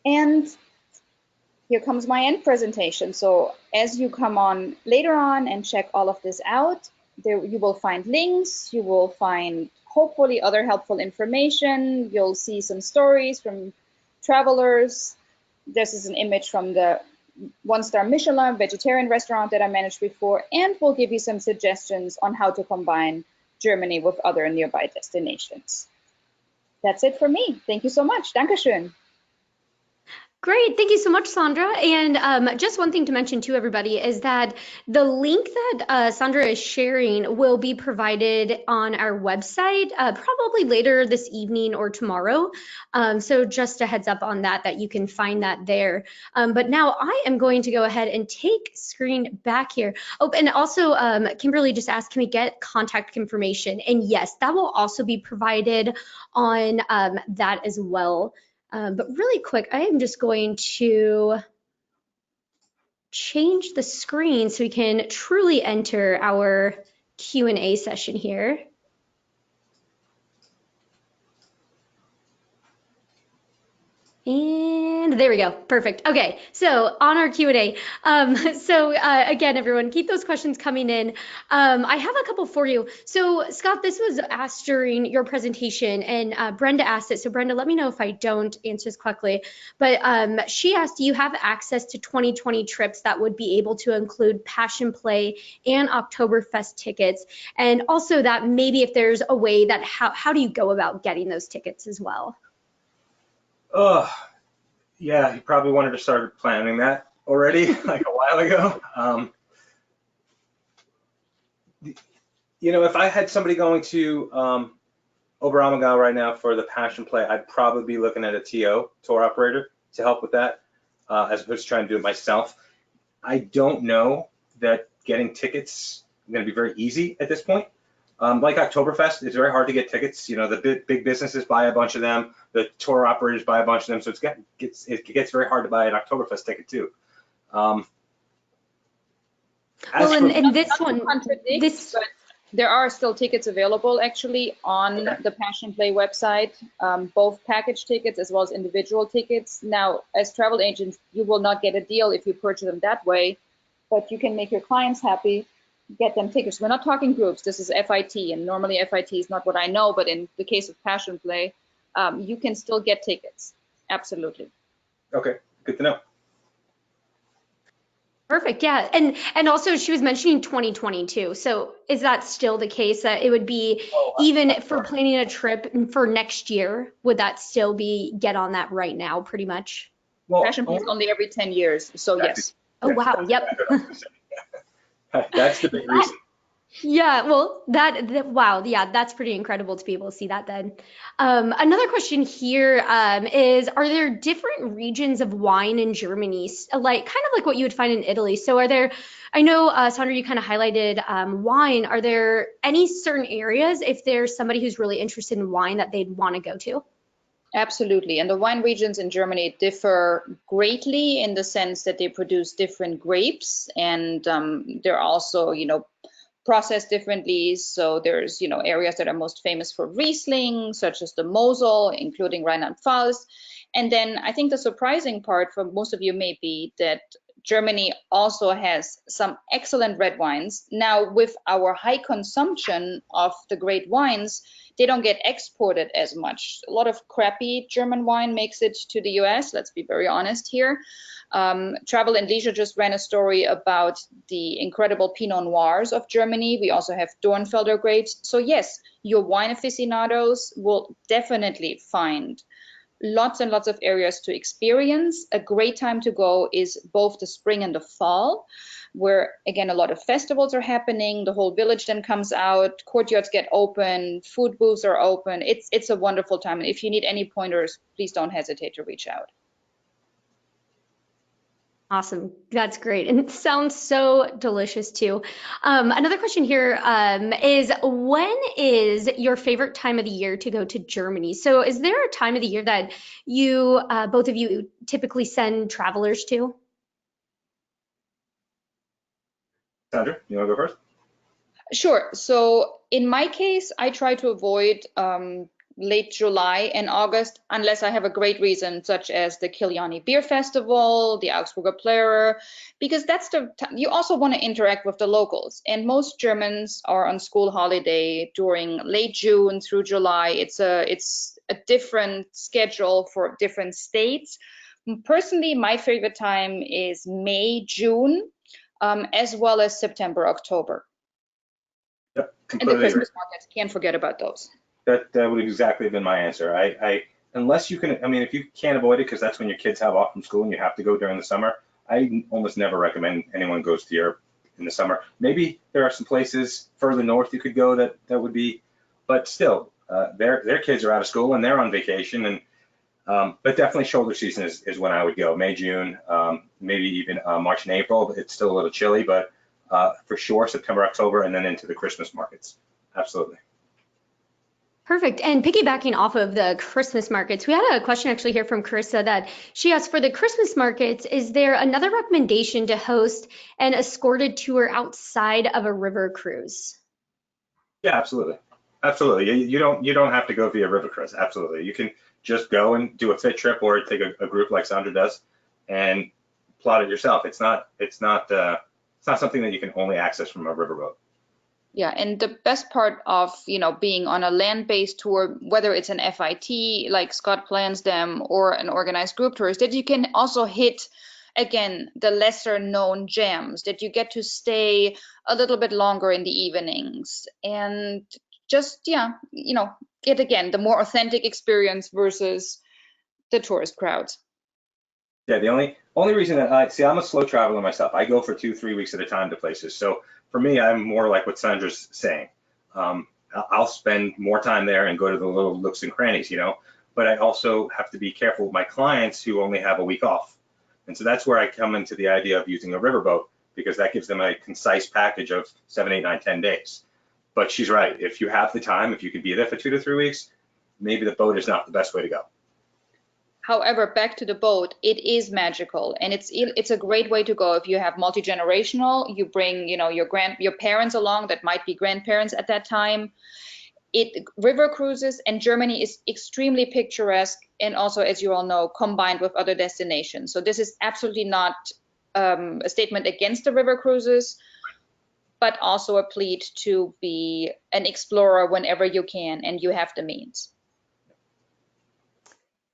And here comes my end presentation. So as you come on later on and check all of this out, there you will find links, you will find hopefully other helpful information. You'll see some stories from travelers. This is an image from the 1-star Michelin vegetarian restaurant that I managed before, and we'll give you some suggestions on how to combine Germany with other nearby destinations. That's it for me. Thank you so much. Dankeschön. Great. Thank you so much, Sandra. And just one thing to mention to everybody is that the link that Sandra is sharing will be provided on our website probably later this evening or tomorrow. So just a heads up on that you can find that there. But now I am going to go ahead and take screen back here. Oh, and also Kimberly just asked, can we get contact information? And yes, that will also be provided on that as well. But really quick, I am just going to change the screen so we can truly enter our Q&A session here. And there we go. Perfect. Okay, so on our Q&A. Again, everyone, keep those questions coming in. I have a couple for you. So Scott, this was asked during your presentation, and Brenda asked it. So Brenda, let me know if I don't answer this correctly. But she asked, do you have access to 2020 trips that would be able to include Passion Play and Oktoberfest tickets? And also that maybe if there's a way that, how do you go about getting those tickets as well? Yeah, you probably wanted to start planning that already, like a while ago. You know, if I had somebody going to Oberammergau right now for the Passion Play, I'd probably be looking at a TO, tour operator, to help with that, as opposed to trying to do it myself. I don't know that getting tickets is going to be very easy at this point. Like Oktoberfest, it's very hard to get tickets. You know, the big businesses buy a bunch of them. The tour operators buy a bunch of them. So it gets very hard to buy an Oktoberfest ticket too. Well, and this one, but there are still tickets available actually on the Passion Play website, both package tickets as well as individual tickets. Now, as travel agents, you will not get a deal if you purchase them that way, but you can make your clients happy. Get them tickets. We're not talking groups. This is FIT, and normally FIT is not what I know, but in the case of Passion Play, you can still get tickets. Absolutely. Okay, good to know. Perfect. Yeah, and also she was mentioning 2022. So is that still the case that it would be even for planning a trip for next year? Would that still be get on that right now, pretty much? Well, Passion Play is only every 10 years, so yes. Oh wow. Yep. That's the big reason. Yeah, well, wow, yeah, that's pretty incredible to be able to see that then. Another question here is, are there different regions of wine in Germany, like kind of like what you would find in Italy? So are there, I know, Sandra, you kind of highlighted wine. Are there any certain areas, if there's somebody who's really interested in wine, that they'd want to go to? Absolutely. And the wine regions in Germany differ greatly in the sense that they produce different grapes, and they're also, processed differently. So there's, areas that are most famous for Riesling, such as the Mosel, including Rheinland-Pfalz. And then I think the surprising part for most of you may be that Germany also has some excellent red wines. Now, with our high consumption of the great wines, they don't get exported as much. A lot of crappy German wine makes it to the US, let's be very honest here. Travel and Leisure just ran a story about the incredible Pinot Noirs of Germany. We also have Dornfelder grapes. So yes, your wine aficionados will definitely find lots and lots of areas to experience. A great time to go is both the spring and the fall, where again a lot of festivals are happening. The whole village then comes out, courtyards get open, food booths are open. It's a wonderful time. And if you need any pointers, please don't hesitate to reach out. Awesome. That's great. And it sounds so delicious too. Another question here is, when is your favorite time of the year to go to Germany? So is there a time of the year that you, both of you, typically send travelers to? Sandra, you want to go first? Sure. So in my case, I try to avoid late July and August unless I have a great reason, such as the Kiliani Beer Festival, the Augsburger Plärrer, because that's the time you also want to interact with the locals. And most Germans are on school holiday during late June through July. It's a different schedule for different states. Personally, my favorite time is May, June, as well as September, October. Yep, And the completely agree. Christmas markets, can't forget about those. That would exactly have been my answer. I unless you can, I mean, if you can't avoid it, because that's when your kids have off from school and you have to go during the summer, I almost never recommend anyone goes to Europe in the summer. Maybe there are some places further north you could go that would be, but still, their kids are out of school and they're on vacation, and but definitely shoulder season is when I would go. May, June, maybe even March and April. It's still a little chilly, but for sure September, October, and then into the Christmas markets. Absolutely. Perfect. And piggybacking off of the Christmas markets, we had a question actually here from Carissa that she asked, for the Christmas markets, is there another recommendation to host an escorted tour outside of a river cruise? Yeah, absolutely. Absolutely. You don't have to go via river cruise. Absolutely. You can just go and do a fit trip or take a group like Sandra does and plot it yourself. It's not something that you can only access from a riverboat. Yeah, and the best part of, being on a land-based tour, whether it's an FIT like Scott plans them or an organized group tour, is that you can also hit again the lesser known gems, that you get to stay a little bit longer in the evenings and just get again the more authentic experience versus the tourist crowds. Yeah, the only reason that I'm a slow traveler myself. I go for 2-3 weeks at a time to places. So for me, I'm more like what Sandra's saying. I'll spend more time there and go to the little nooks and crannies, but I also have to be careful with my clients who only have a week off. And so that's where I come into the idea of using a riverboat, because that gives them a concise package of 7, 8, 9, 10 days. But she's right. If you have the time, if you could be there for 2 to 3 weeks, maybe the boat is not the best way to go. However, back to the boat, it is magical, and it's a great way to go if you have multi-generational. You bring, your parents along that might be grandparents at that time. River cruises, and Germany is extremely picturesque, and also, as you all know, combined with other destinations. So this is absolutely not a statement against the river cruises, but also a plea to be an explorer whenever you can and you have the means.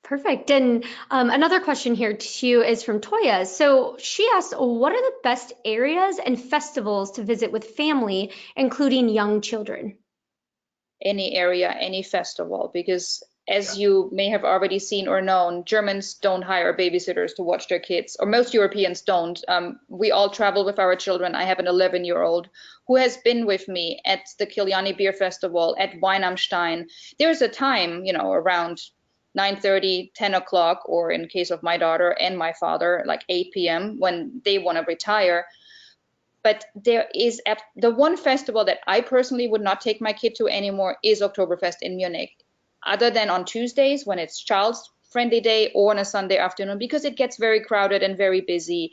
Perfect. And another question here too is from Toya. So she asked, what are the best areas and festivals to visit with family, including young children? Any area, any festival, because As you may have already seen or known, Germans don't hire babysitters to watch their kids, or most Europeans don't. We all travel with our children. I have an 11-year-old who has been with me at the Kiliani Beer Festival, at Wine am Stein. There's a time, around 9:30, 10 o'clock, or in case of my daughter and my father, like 8 p.m. when they want to retire. But there is the one festival that I personally would not take my kid to anymore is Oktoberfest in Munich, other than on Tuesdays when it's child's friendly day, or on a Sunday afternoon, because it gets very crowded and very busy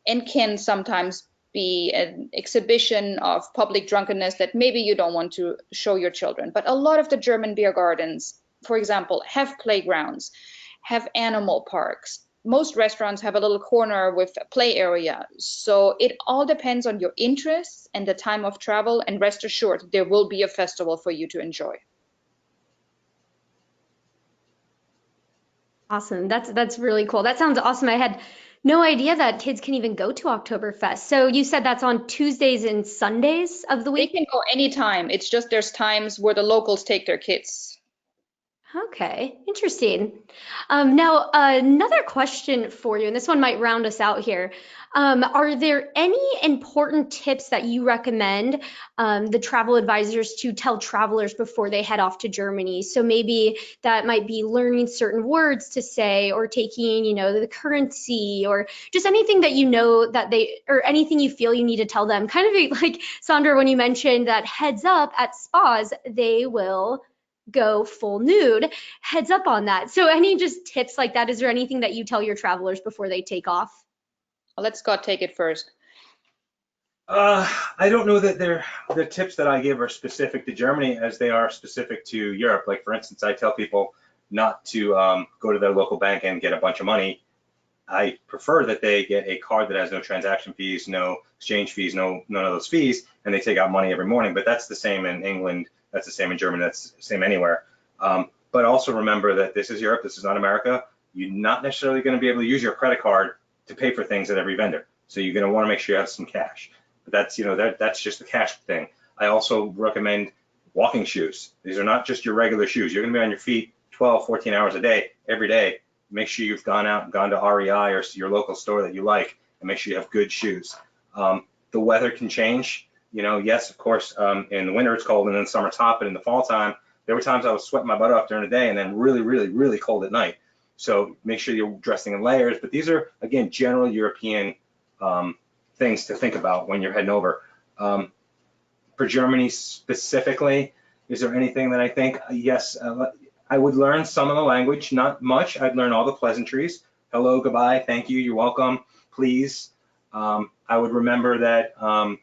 and can sometimes be an exhibition of public drunkenness that maybe you don't want to show your children. But a lot of the German beer gardens, for example, have playgrounds, have animal parks. Most restaurants have a little corner with a play area. So it all depends on your interests and the time of travel, and rest assured, there will be a festival for you to enjoy. Awesome. That's really cool. That sounds awesome. I had no idea that kids can even go to Oktoberfest. So you said that's on Tuesdays and Sundays of the They week? can go anytime. It's just there's times where the locals take their kids. Okay, interesting. Now, another question for you, and this one might round us out here. Are there any important tips that you recommend the travel advisors to tell travelers before they head off to Germany? So maybe that might be learning certain words to say, or taking, the currency, or just anything that or anything you feel you need to tell them. Kind of like, Sandra, when you mentioned that heads up at spas, they will go full nude, heads up on that. So any just tips like that? Is there anything that you tell your travelers before they take off? I'll let Scott take it first. I don't know that the tips that I give are specific to Germany as they are specific to Europe. Like, for instance, I tell people not to go to their local bank and get a bunch of money. I prefer that they get a card that has no transaction fees, no exchange fees, none of those fees, and they take out money every morning. But that's the same in England. That's the same in Germany. That's the same anywhere. But also remember that this is Europe. This is not America. You're not necessarily going to be able to use your credit card to pay for things at every vendor. So you're going to want to make sure you have some cash. But that's, that's just the cash thing. I also recommend walking shoes. These are not just your regular shoes. You're going to be on your feet 12, 14 hours a day, every day. Make sure you've gone to REI or your local store that you like, and make sure you have good shoes. The weather can change. Yes, of course, in the winter it's cold and then summer's hot, but in the fall time, there were times I was sweating my butt off during the day and then really, really, really cold at night. So make sure you're dressing in layers. But these are, again, general European things to think about when you're heading over. For Germany specifically, is there anything that I think? Yes, I would learn some of the language, not much. I'd learn all the pleasantries. Hello, goodbye, thank you, you're welcome, please. I would remember that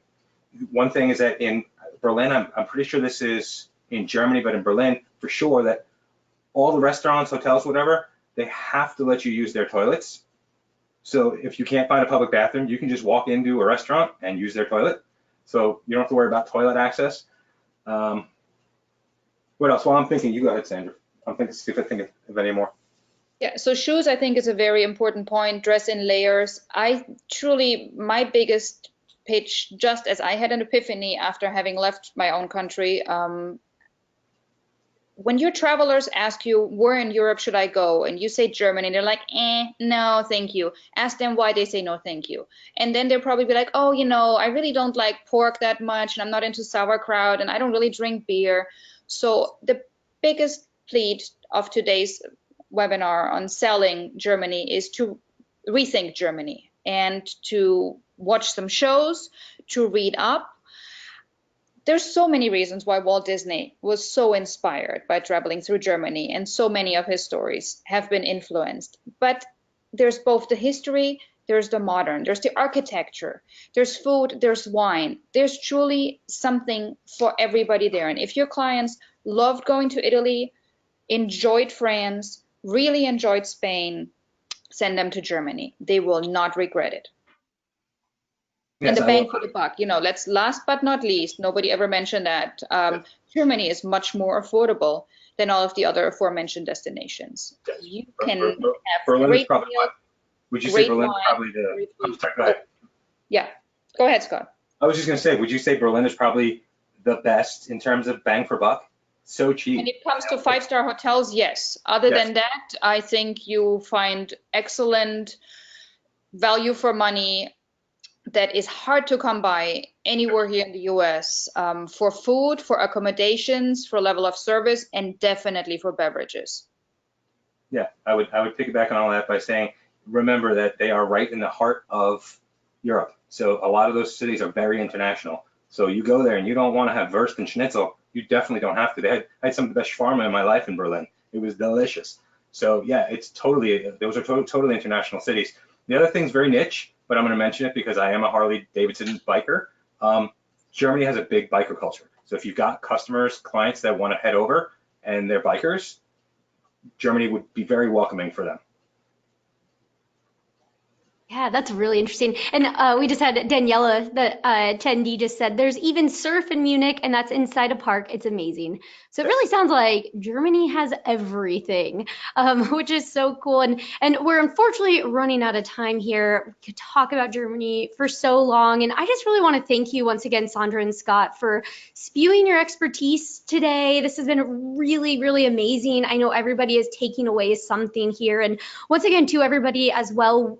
one thing is that in Berlin, I'm pretty sure this is in Germany, but in Berlin, for sure, that all the restaurants, hotels, whatever, they have to let you use their toilets. So if you can't find a public bathroom, you can just walk into a restaurant and use their toilet. So you don't have to worry about toilet access. What else? Well, I'm thinking, you go ahead, Sandra. I'm thinking, see if I think of any more. Yeah, so shoes, I think, is a very important point. Dress in layers. My biggest pitch, just as I had an epiphany after having left my own country, when your travelers ask you, where in Europe should I go? And you say Germany, and they're like, no, thank you. Ask them why they say no, thank you. And then they'll probably be like, oh, I really don't like pork that much, and I'm not into sauerkraut, and I don't really drink beer. So the biggest plea of today's webinar on selling Germany is to rethink Germany and to watch some shows, to read up. There's so many reasons why Walt Disney was so inspired by traveling through Germany, and so many of his stories have been influenced. But there's both the history, there's the modern, there's the architecture, there's food, there's wine. There's truly something for everybody there. And if your clients loved going to Italy, enjoyed France, really enjoyed Spain, send them to Germany. They will not regret it. Yes, and the bang for the buck, let's last but not least, nobody ever mentioned that Germany is much more affordable than all of the other aforementioned destinations. Yes. You can have Berlin great is probably meals, would you say great Berlin wine, is probably the great I'm food. sorry, go ahead. Yeah, go ahead, Scott. I was just going to say, would you say Berlin is probably the best in terms of bang for buck? so cheap. When it comes to 5-star hotels, yes. Other Yes. than that, I think you find excellent value for money that is hard to come by anywhere here in the US, for food, for accommodations, for level of service, and definitely for beverages. Yeah, I would piggyback on all that by saying, remember that they are right in the heart of Europe. So a lot of those cities are very international. So you go there and you don't want to have Wurst and Schnitzel, you definitely don't have to. I had some of the best shawarma in my life in Berlin. It was delicious. So yeah, it's totally, those are totally international cities. The other thing's very niche, but I'm going to mention it because I am a Harley Davidson biker. Germany has a big biker culture. So if you've got customers, clients that want to head over and they're bikers, Germany would be very welcoming for them. Yeah, that's really interesting. And we just had Daniela, the attendee, just said there's even surf in Munich, and that's inside a park. It's amazing. So it really sounds like Germany has everything, which is so cool. And we're unfortunately running out of time here. We could talk about Germany for so long, and I just really want to thank you once again, Sandra and Scott, for spewing your expertise today. This has been really, really amazing. I know everybody is taking away something here, and once again, to everybody as well,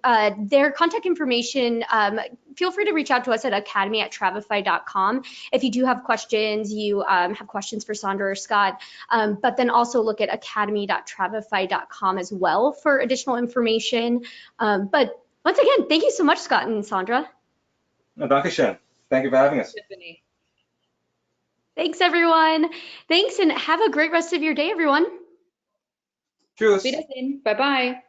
their contact information, feel free to reach out to us at academy@travefy.com if you do have questions, you have questions for Sandra or Scott, but then also look at academy.travefy.com as well for additional information. But once again, thank you so much, Scott and Sandra. No, Dankeschön. Thank you for having us. Tiffany. Thanks, everyone. Thanks, and have a great rest of your day, everyone. Tschüss. Wiedersehen. Bye-bye.